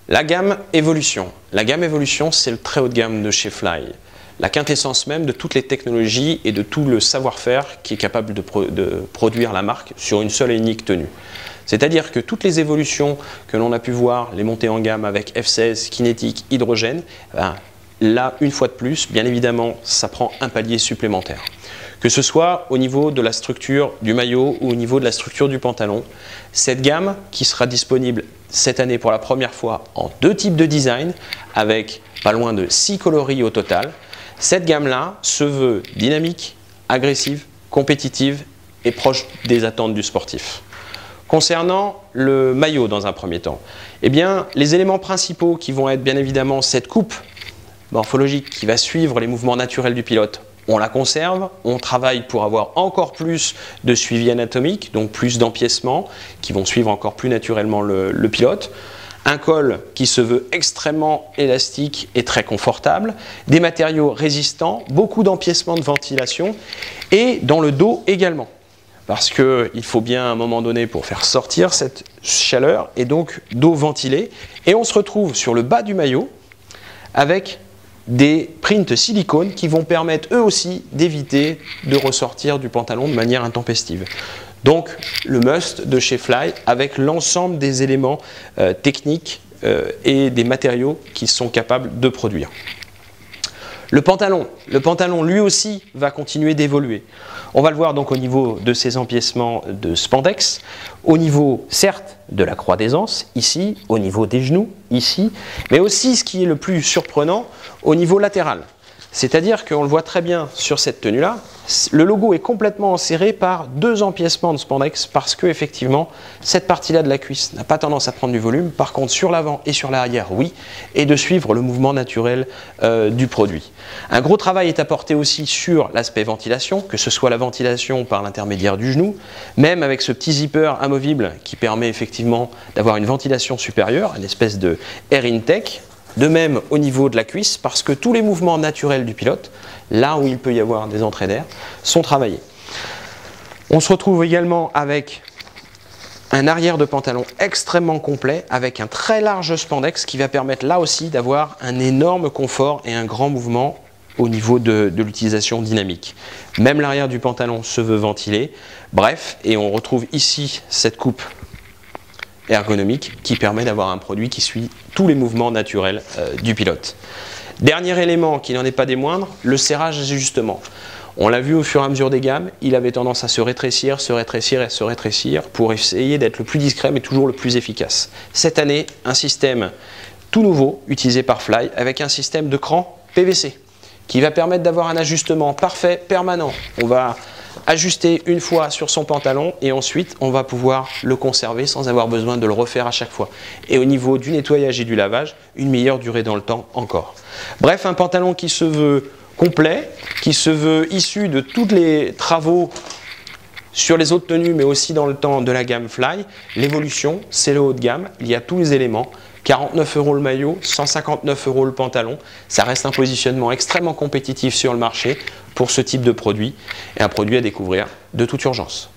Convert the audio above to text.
La gamme Evolution. La gamme Evolution, c'est le très haut de gamme de chez Fly. La quintessence même de toutes les technologies et de tout le savoir-faire qui est capable de produire la marque sur une seule et unique tenue. C'est-à-dire que toutes les évolutions que l'on a pu voir, les montées en gamme avec F16, kinétique, hydrogène, là, une fois de plus, bien évidemment, ça prend un palier supplémentaire. Que ce soit au niveau de la structure du maillot ou au niveau de la structure du pantalon, cette gamme qui sera disponible cette année pour la première fois en 2 types de design avec pas loin de 6 coloris au total, cette gamme-là se veut dynamique, agressive, compétitive et proche des attentes du sportif. Concernant le maillot dans un premier temps, eh bien, les éléments principaux qui vont être bien évidemment cette coupe morphologique qui va suivre les mouvements naturels du pilote, on la conserve, on travaille pour avoir encore plus de suivi anatomique, donc plus d'empiècements qui vont suivre encore plus naturellement le pilote. Un col qui se veut extrêmement élastique et très confortable, des matériaux résistants, beaucoup d'empiècements de ventilation et dans le dos également. Parce qu'il faut bien à un moment donné pour faire sortir cette chaleur et donc dos ventilé. Et on se retrouve sur le bas du maillot avec des prints silicone qui vont permettre eux aussi d'éviter de ressortir du pantalon de manière intempestive. Donc le must de chez Fly avec l'ensemble des éléments techniques et des matériaux qui sont capables de produire. Le pantalon lui aussi va continuer d'évoluer. On va le voir donc au niveau de ses empiècements de spandex, au niveau certes de la croix d'aisance, ici, au niveau des genoux, ici, mais aussi ce qui est le plus surprenant, au niveau latéral. C'est-à-dire qu'on le voit très bien sur cette tenue-là, le logo est complètement enserré par 2 empiècements de spandex parce que effectivement cette partie-là de la cuisse n'a pas tendance à prendre du volume, par contre sur l'avant et sur l'arrière oui, et de suivre le mouvement naturel du produit. Un gros travail est apporté aussi sur l'aspect ventilation, que ce soit la ventilation par l'intermédiaire du genou, même avec ce petit zipper amovible qui permet effectivement d'avoir une ventilation supérieure, une espèce de air intake. De même au niveau de la cuisse, parce que tous les mouvements naturels du pilote, là où il peut y avoir des entrées d'air, sont travaillés. On se retrouve également avec un arrière de pantalon extrêmement complet, avec un très large spandex qui va permettre là aussi d'avoir un énorme confort et un grand mouvement au niveau de l'utilisation dynamique. Même l'arrière du pantalon se veut ventilé. Bref, et on retrouve ici cette coupe ergonomique qui permet d'avoir un produit qui suit tous les mouvements naturels du pilote. Dernier élément qui n'en est pas des moindres, le serrage d'ajustement. On l'a vu au fur et à mesure des gammes, il avait tendance à se rétrécir et se rétrécir pour essayer d'être le plus discret mais toujours le plus efficace. Cette année, un système tout nouveau utilisé par Fly avec un système de cran PVC qui va permettre d'avoir un ajustement parfait, permanent. On va ajuster une fois sur son pantalon et ensuite on va pouvoir le conserver sans avoir besoin de le refaire à chaque fois. Et au niveau du nettoyage et du lavage, une meilleure durée dans le temps encore. Bref, un pantalon qui se veut complet, qui se veut issu de tous les travaux sur les autres tenues mais aussi dans le temps de la gamme Fly. L'évolution, c'est le haut de gamme, il y a tous les éléments. 49 € le maillot, 159 € le pantalon. Ça reste un positionnement extrêmement compétitif sur le marché pour ce type de produit et un produit à découvrir de toute urgence.